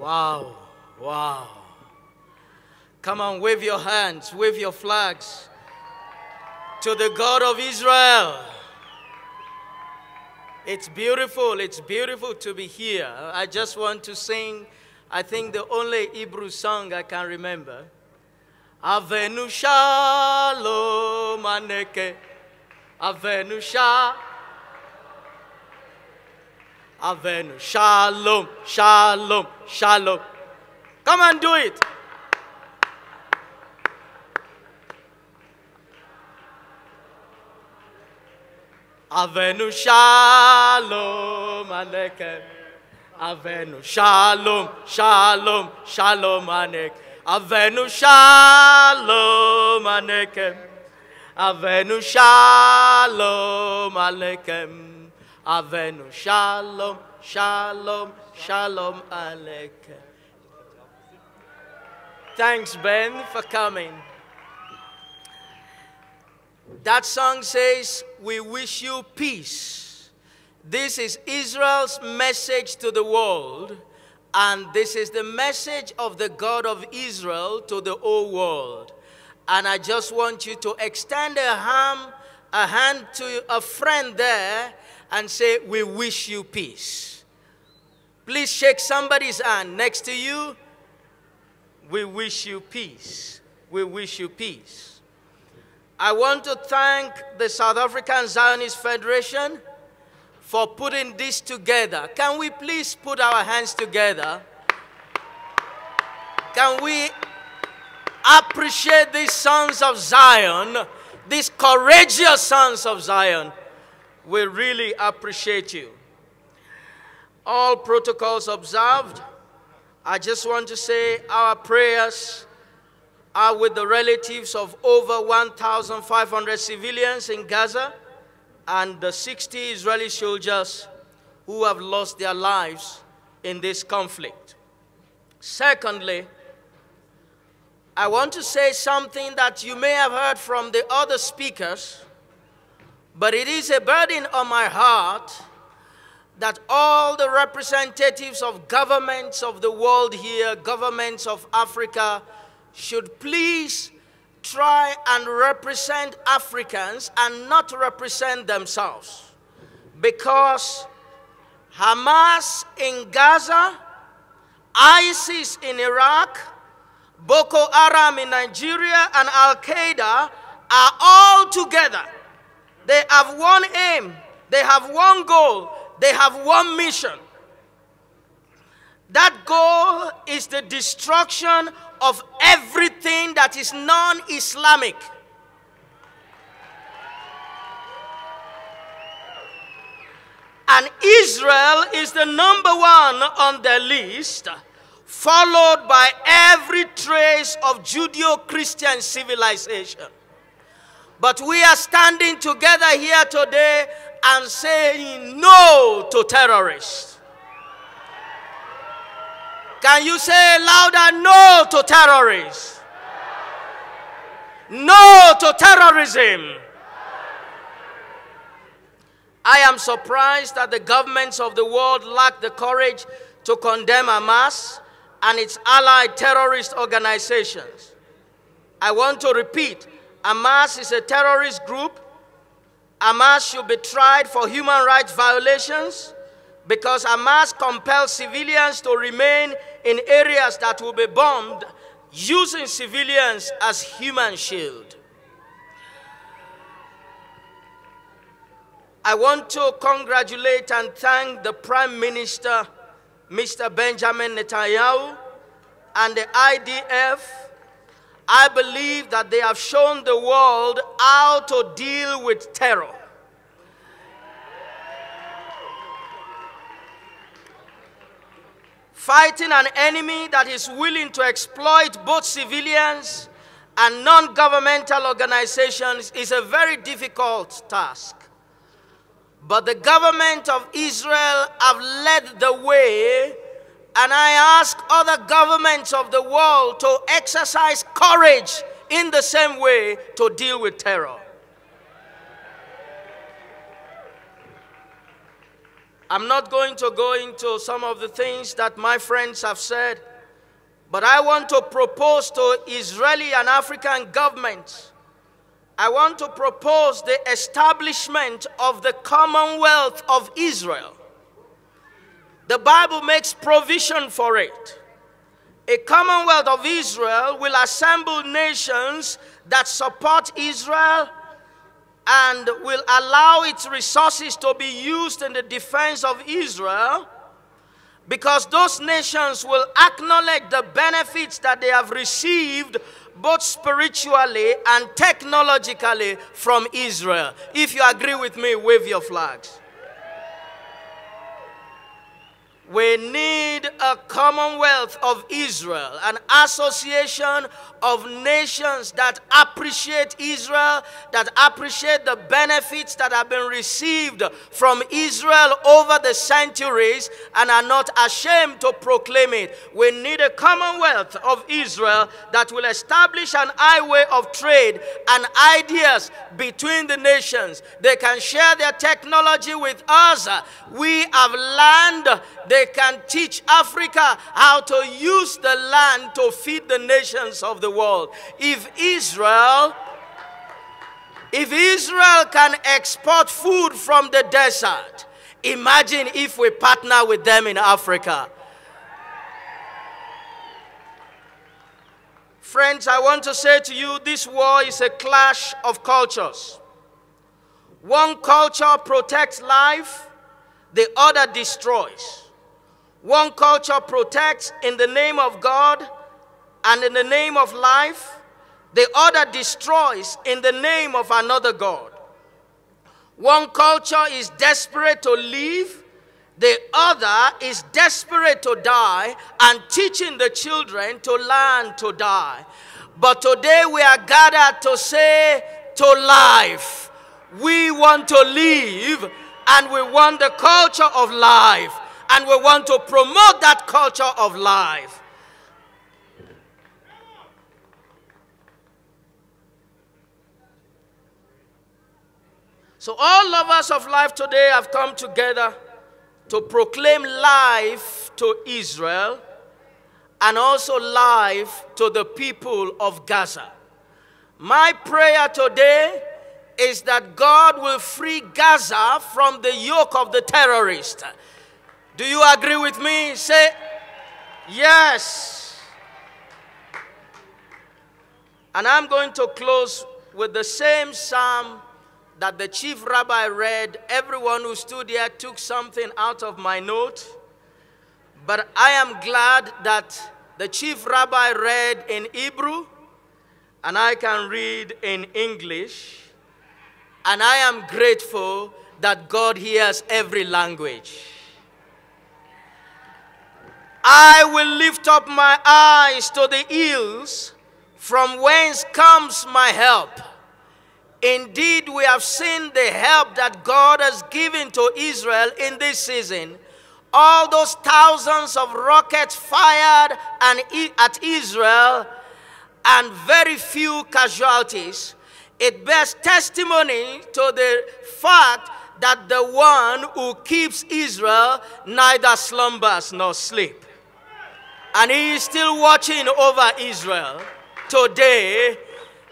Wow, wow. Come on, wave your hands, wave your flags to the God of Israel. It's beautiful to be here. I just want to sing, I think the only Hebrew song I can remember. Avenu shalom aneke, Avenu Avenu shalom, shalom, shalom. Come and do it. Avenu shalom alekem. Avenu shalom, shalom, shalom alekem. Avenu shalom alekem. Avenu shalom alekem. Avenu shalom, shalom, shalom alekem. Thanks, Ben, for coming. That song says, we wish you peace. This is Israel's message to the world, and this is the message of the God of Israel to the whole world. And I just want you to extend a hand to a friend there and say, we wish you peace. Please shake somebody's hand next to you. We wish you peace. We wish you peace. I want to thank the South African Zionist Federation for putting this together. Can we please put our hands together? Can we appreciate these sons of Zion, these courageous sons of Zion? We really appreciate you. All protocols observed. I just want to say our prayers are with the relatives of over 1,500 civilians in Gaza and the 60 Israeli soldiers who have lost their lives in this conflict. Secondly, I want to say something that you may have heard from the other speakers, but it is a burden on my heart that all the representatives of governments of the world here, governments of Africa, should please try and represent Africans and not represent themselves. Because Hamas in Gaza, ISIS in Iraq, Boko Haram in Nigeria, and Al-Qaeda are all together. They have one aim, they have one goal, they have one mission. That goal is the destruction of everything that is non-Islamic. And Israel is the number one on their list, followed by every trace of Judeo-Christian civilization. But we are standing together here today and saying no to terrorists. Can you say louder, no to terrorists? No to terrorism. I am surprised that the governments of the world lack the courage to condemn Hamas and its allied terrorist organizations. I want to repeat, Hamas is a terrorist group. Hamas should be tried for human rights violations because Hamas compels civilians to remain in areas that will be bombed using civilians as human shield. I want to congratulate and thank the Prime Minister, Mr. Benjamin Netanyahu, and the IDF. I believe that they have shown the world how to deal with terror. Fighting an enemy that is willing to exploit both civilians and non-governmental organizations is a very difficult task. But the government of Israel have led the way, and I ask other governments of the world to exercise courage in the same way to deal with terror. I'm not going to go into some of the things that my friends have said, but I want to propose to Israeli and African governments, I want to propose the establishment of the Commonwealth of Israel. The Bible makes provision for it. A Commonwealth of Israel will assemble nations that support Israel and will allow its resources to be used in the defense of Israel, because those nations will acknowledge the benefits that they have received both spiritually and technologically from Israel. If you agree with me, wave your flags. We need a Commonwealth of Israel, an association of nations that appreciate Israel, that appreciate the benefits that have been received from Israel over the centuries and are not ashamed to proclaim it. We need a Commonwealth of Israel that will establish an highway of trade and ideas between the nations. They can share their technology with us. We have land. They can teach Africa how to use the land to feed the nations of the world. If Israel can export food from the desert, imagine if we partner with them in Africa. Friends, I want to say to you, this war is a clash of cultures. One culture protects life, the other destroys. One culture protects in the name of God and in the name of life. The other destroys in the name of another God. One culture is desperate to live. The other is desperate to die and teaching the children to learn to die. But today we are gathered to say to life, we want to live and we want the culture of life. And we want to promote that culture of life. So all lovers of life today have come together to proclaim life to Israel and also life to the people of Gaza. My prayer today is that God will free Gaza from the yoke of the terrorists. Do you agree with me? Say yes. And I'm going to close with the same psalm that the chief rabbi read. Everyone who stood here took something out of my note. But I am glad that the chief rabbi read in Hebrew and I can read in English. And I am grateful that God hears every language. I will lift up my eyes to the hills, from whence comes my help. Indeed, we have seen the help that God has given to Israel in this season. All those thousands of rockets fired at Israel and very few casualties. It bears testimony to the fact that the one who keeps Israel neither slumbers nor sleeps. And he is still watching over Israel today.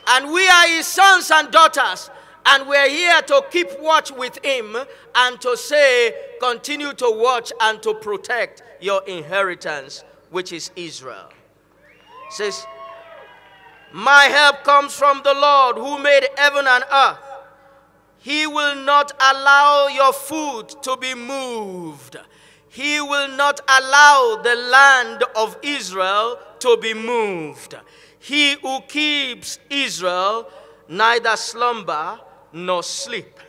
And we are his sons and daughters. And we are here to keep watch with him and to say, continue to watch and to protect your inheritance, which is Israel. It says, my help comes from the Lord who made heaven and earth. He will not allow your foot to be moved. He will not allow the land of Israel to be moved. He who keeps Israel neither slumber nor sleep.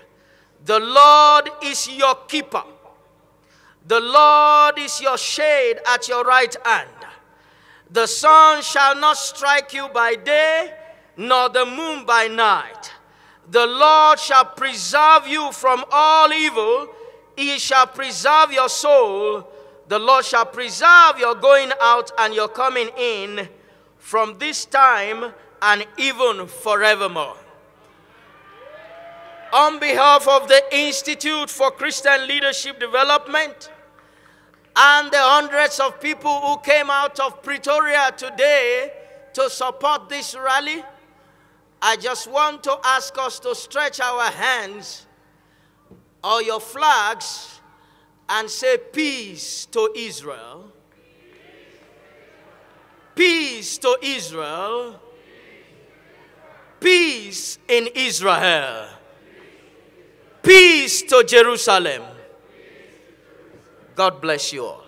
The Lord is your keeper. The Lord is your shade at your right hand. The sun shall not strike you by day, nor the moon by night. The Lord shall preserve you from all evil. He shall preserve your soul. The Lord shall preserve your going out and your coming in from this time and even forevermore. On behalf of the Institute for Christian Leadership Development and the hundreds of people who came out of Pretoria today to support this rally, I just want to ask us to stretch our hands or your flags and say peace to Israel. Peace to Israel. Peace in Israel. Peace to Jerusalem. God bless you all.